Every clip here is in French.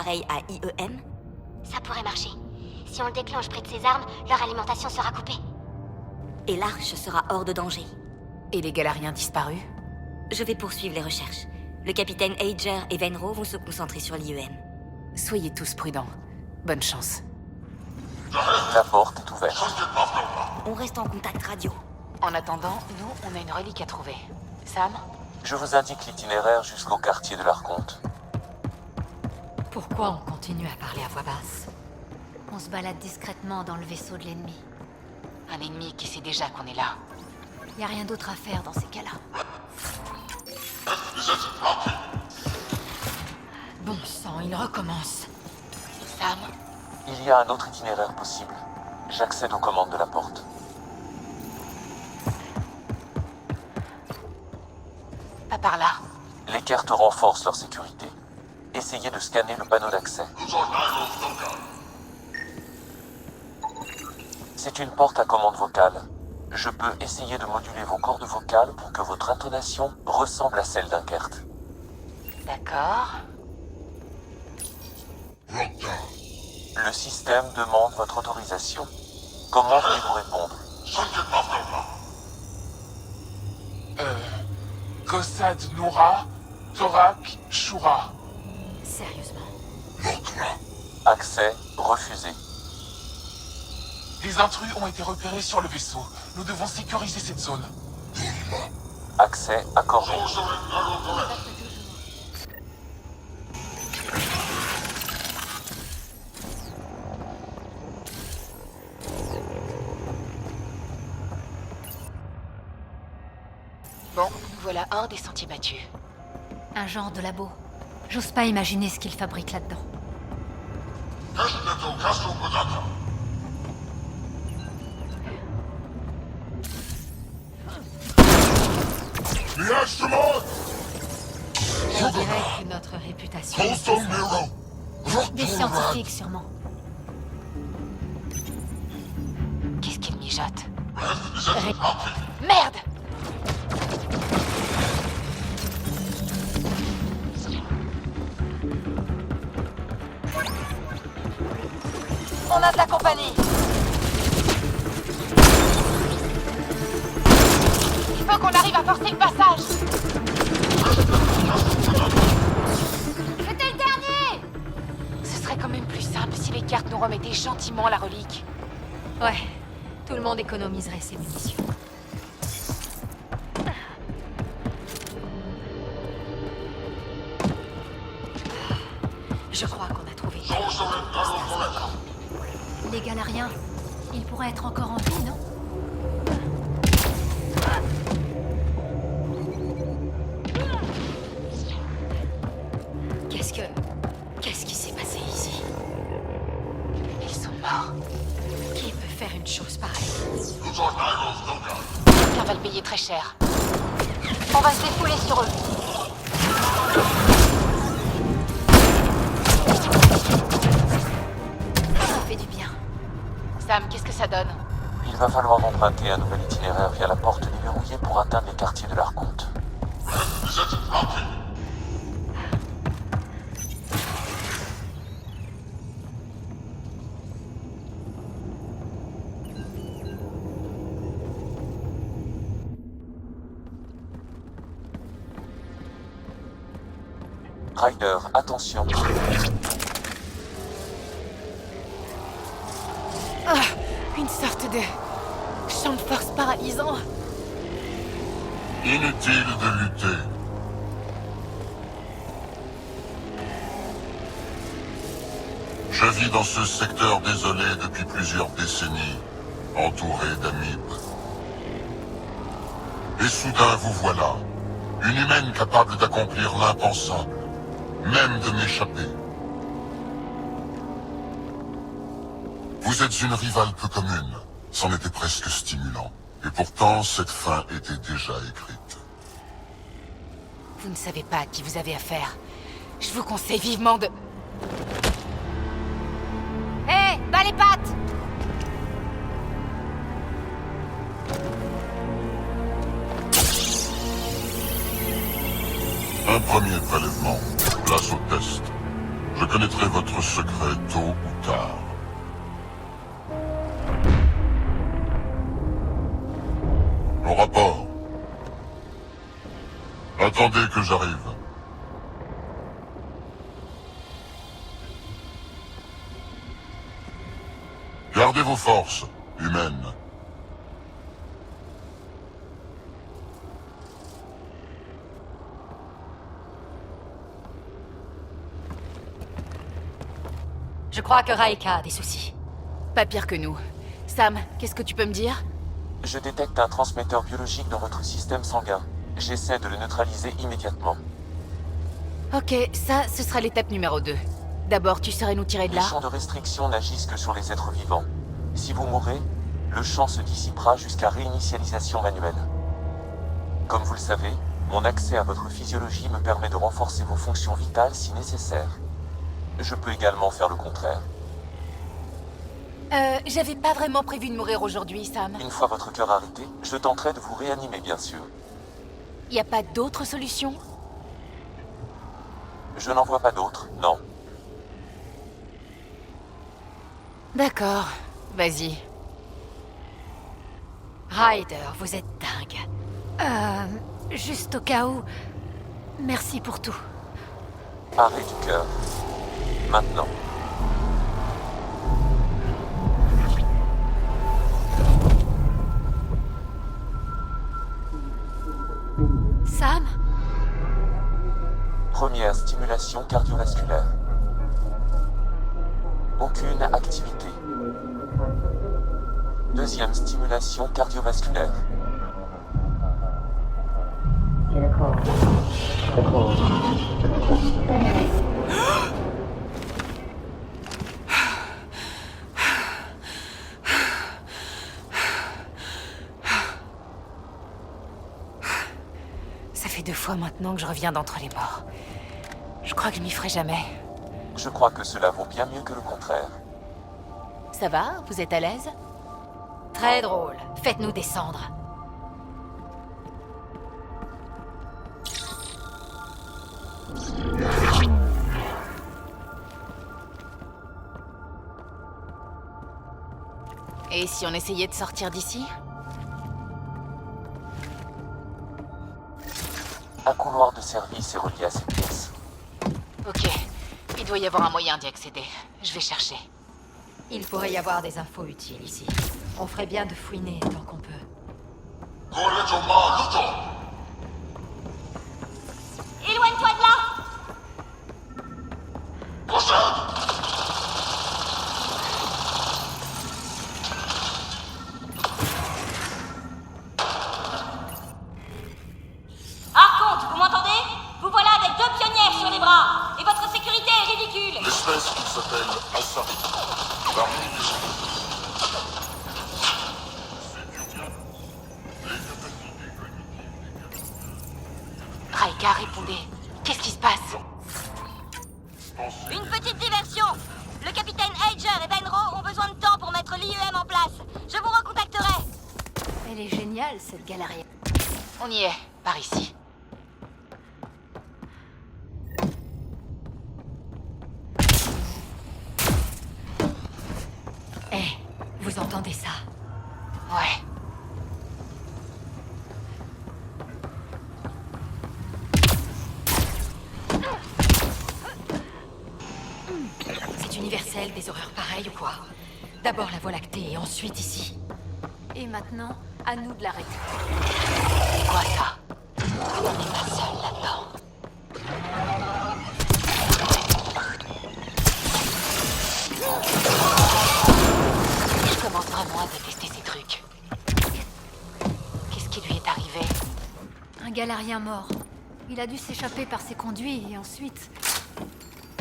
Pareil à IEM? Ça pourrait marcher. Si on le déclenche près de ces armes, leur alimentation sera coupée. Et l'Arche sera hors de danger. Et les Galariens disparus? Je vais poursuivre les recherches. Le capitaine Ager et Venro vont se concentrer sur l'IEM. Soyez tous prudents. Bonne chance. La porte est ouverte. On reste en contact radio. En attendant, nous, on a une relique à trouver. Sam? Je vous indique l'itinéraire jusqu'au quartier de l'Arconte. Pourquoi on continue à parler à voix basse? On se balade discrètement dans le vaisseau de l'ennemi. Un ennemi qui sait déjà qu'on est là. Y a rien d'autre à faire dans ces cas-là. Bon sang, il recommence. Sam? Il y a un autre itinéraire possible. J'accède aux commandes de la porte. Pas par là. Les cartes renforcent leur sécurité. Essayez de scanner le panneau d'accès. C'est une porte à commande vocale. Je peux essayer de moduler vos cordes vocales pour que votre intonation ressemble à celle d'un Kert. D'accord. Le système demande votre autorisation. Comment voulez-vous répondre? Gossad Noura, Torak Shura. Sérieusement. Accès refusé. Les intrus ont été repérés sur le vaisseau. Nous devons sécuriser cette zone. Accès accordé. Bon, voilà un des sentiers battus. Un genre de labo. J'ose pas imaginer ce qu'ils fabriquent là-dedans. On dirait que notre réputation... Des scientifiques, sûrement. Qu'est-ce qu'il mijote? Merde! On a de la compagnie! Il faut qu'on arrive à forcer le passage! C'était le dernier! Ce serait quand même plus simple si les cartes nous remettaient gentiment la relique. Ouais, tout le monde économiserait ses munitions. Je crois qu'on a trouvé. Les Galariens, ils pourraient être encore en vie, non? Qu'est-ce qui s'est passé ici? Ils sont morts. Qui peut faire une chose pareille? Quelqu'un va le payer très cher. On va se défouler sur eux. Ça fait du bien. Sam, qu'est-ce que ça donne? Il va falloir emprunter un nouvel itinéraire via la porte déverrouillée pour atteindre les quartiers de l'Arconte. Ryder, attention. Une sorte de champ de force paralysant. Inutile de lutter. Je vis dans ce secteur désolé depuis plusieurs décennies, entouré d'amibes. Et soudain vous voilà, une humaine capable d'accomplir l'impensable, même de m'échapper. Vous êtes une rivale peu commune, c'en était presque stimulant. Et pourtant, cette fin était déjà écrite. Vous ne savez pas à qui vous avez affaire. Je vous conseille vivement de... Hé, bas les pattes! Un premier prélèvement, place au test. Je connaîtrai votre secret tôt ou tard. Mon rapport. Attendez que j'arrive. Gardez vos forces, humaines. Je crois que Raika a des soucis. Pas pire que nous. Sam, qu'est-ce que tu peux me dire? Je détecte un transmetteur biologique dans votre système sanguin. J'essaie de le neutraliser immédiatement. Ok, ça, ce sera l'étape numéro 2. D'abord, tu saurais nous tirer de Les là? champs de restriction n'agissent que sur les êtres vivants. Si vous mourrez, le champ se dissipera jusqu'à réinitialisation manuelle. Comme vous le savez, mon accès à votre physiologie me permet de renforcer vos fonctions vitales si nécessaire. Je peux également faire le contraire. J'avais pas vraiment prévu de mourir aujourd'hui, Sam. Une fois votre cœur arrêté, je tenterai de vous réanimer, bien sûr. Y a pas d'autre solution? Je n'en vois pas d'autre, non. D'accord, vas-y. Ryder, vous êtes dingue. Juste au cas où... Merci pour tout. Arrêt du cœur. Maintenant. Sam? Première stimulation cardiovasculaire. Aucune activité. Deuxième stimulation cardiovasculaire. Ça fait 2 fois maintenant que je reviens d'entre les morts. Je crois que je m'y ferai jamais. Je crois que cela vaut bien mieux que le contraire. Ça va? Vous êtes à l'aise? Très drôle. Faites-nous descendre. Et si on essayait de sortir d'ici? Un couloir de service est relié à cette pièce. Ok. Il doit y avoir un moyen d'y accéder. Je vais chercher. Il pourrait y avoir des infos utiles ici. On ferait bien de fouiner tant qu'on peut. Éloigne-toi de là! Archonte, vous m'entendez? Vous voilà avec 2 pionnières sur les bras. Et votre sécurité est ridicule. L'espèce qui s'appelle Asari. Parmi Raika, répondez. Qu'est-ce qui se passe? Une petite diversion. Le capitaine Ager et Benro ont besoin de temps pour mettre l'IEM en place. Je vous recontacterai. Elle est géniale, cette galerie. On y est, par ici. Eh, vous entendez ça? Ouais. C'est universel, des horreurs pareilles ou quoi? D'abord la Voie lactée et ensuite ici. Et maintenant, à nous de l'arrêter. C'est quoi ça? On n'est pas seul là-dedans. Je commence vraiment à détester ces trucs. Qu'est-ce qui lui est arrivé? Un galarien mort. Il a dû s'échapper par ses conduits et ensuite...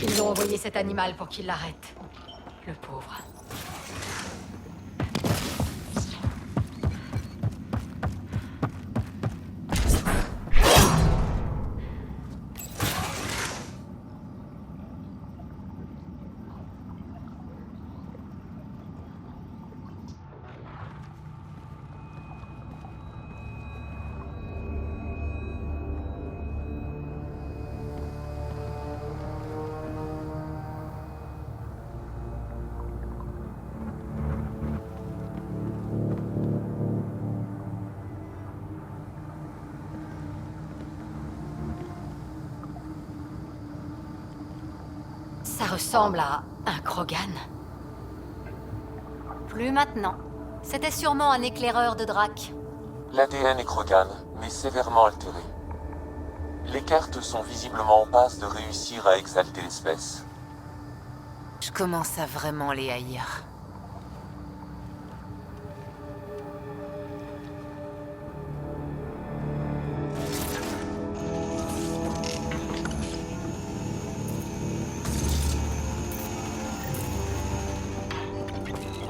Ils ont envoyé cet animal pour qu'il l'arrête. Le pauvre. Ça ressemble à un Krogan. Plus maintenant. C'était sûrement un éclaireur de Drac. L'ADN est Krogan, mais sévèrement altéré. Les cartes sont visiblement en passe de réussir à exalter l'espèce. Je commence à vraiment les haïr.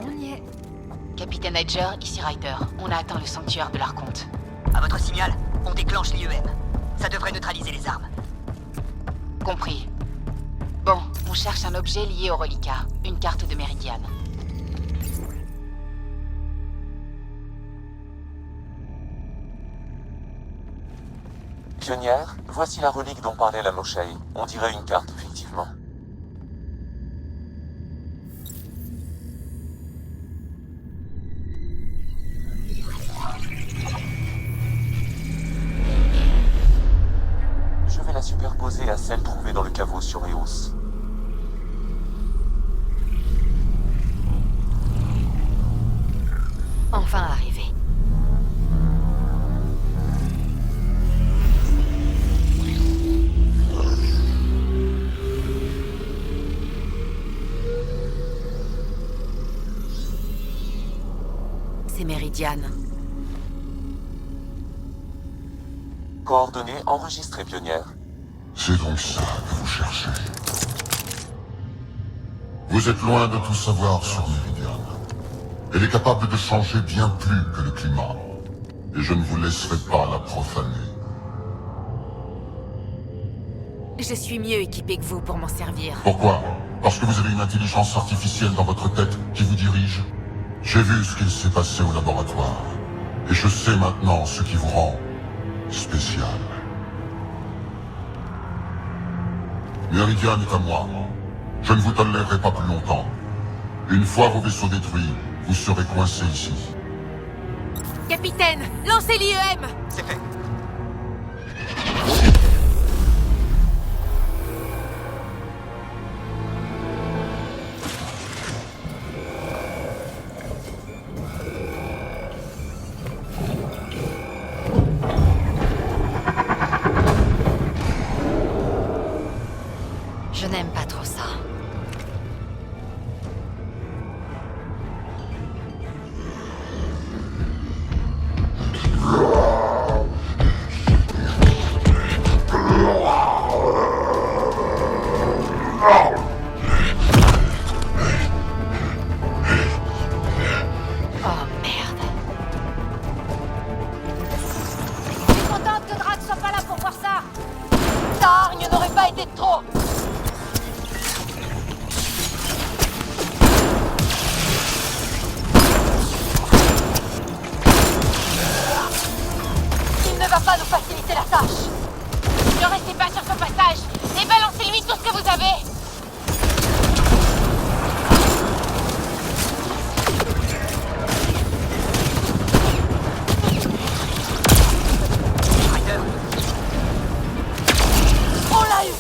On y est. Capitaine Edger, ici Ryder. On a atteint le sanctuaire de l'Archonte. À votre signal, on déclenche l'IEM. Ça devrait neutraliser les armes. Compris. Bon, on cherche un objet lié au reliquat. Une carte de Méridiane. Pionnière, voici la relique dont parlait la Moshae. On dirait une carte, effectivement. Je vais la superposer à celle trouvée dans le caveau sur Eos. Enfin arrivé. C'est Méridiane. Coordonnées enregistrées, Pionnière. C'est donc ça que vous cherchez. Vous êtes loin de tout savoir sur Méridiane. Elle est capable de changer bien plus que le climat. Et je ne vous laisserai pas la profaner. Je suis mieux équipée que vous pour m'en servir. Pourquoi? Parce que vous avez une intelligence artificielle dans votre tête qui vous dirige? J'ai vu ce qu'il s'est passé au laboratoire. Et je sais maintenant ce qui vous rend spécial. Méridiane est à moi. Je ne vous tolérerai pas plus longtemps. Une fois vos vaisseaux détruits, vous serez coincés ici. Capitaine, lancez l'IEM! C'est fait. Je n'aime pas trop ça. Oh merde. Je suis contente que Drac soit pas là pour voir ça. Ta hargne n'aurait pas été de trop. Il ne va pas nous faciliter la tâche. Ne restez pas sur son passage et balancez-lui tout ce que vous avez! Ryder, On l'a eu.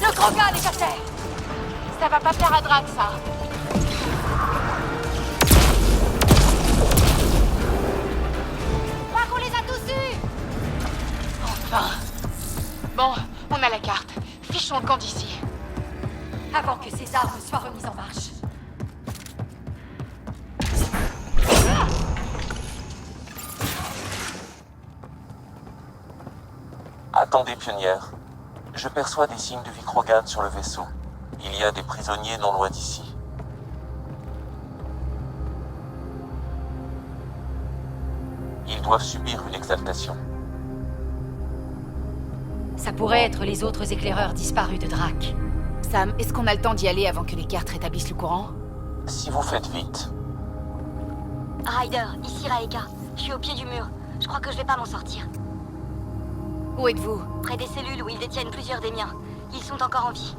Le Krogan est à terre. Ça va pas faire à Drac, ça. Crois qu'on les a tous eus. Enfin. Bon, on a la carte. Fichons le camp d'ici. Avant que ces armes soient remises en marche. Attendez, Pionnière. Je perçois des signes de vie Krogan sur le vaisseau. Il y a des prisonniers non loin d'ici. Ils doivent subir une exaltation. Ça pourrait être les autres éclaireurs disparus de Drac. Sam, est-ce qu'on a le temps d'y aller avant que les cartes rétablissent le courant? Si vous faites vite. Ryder, ici Raeka. Je suis au pied du mur. Je crois que je vais pas m'en sortir. Où êtes-vous? Près des cellules où ils détiennent plusieurs des miens. Ils sont encore en vie.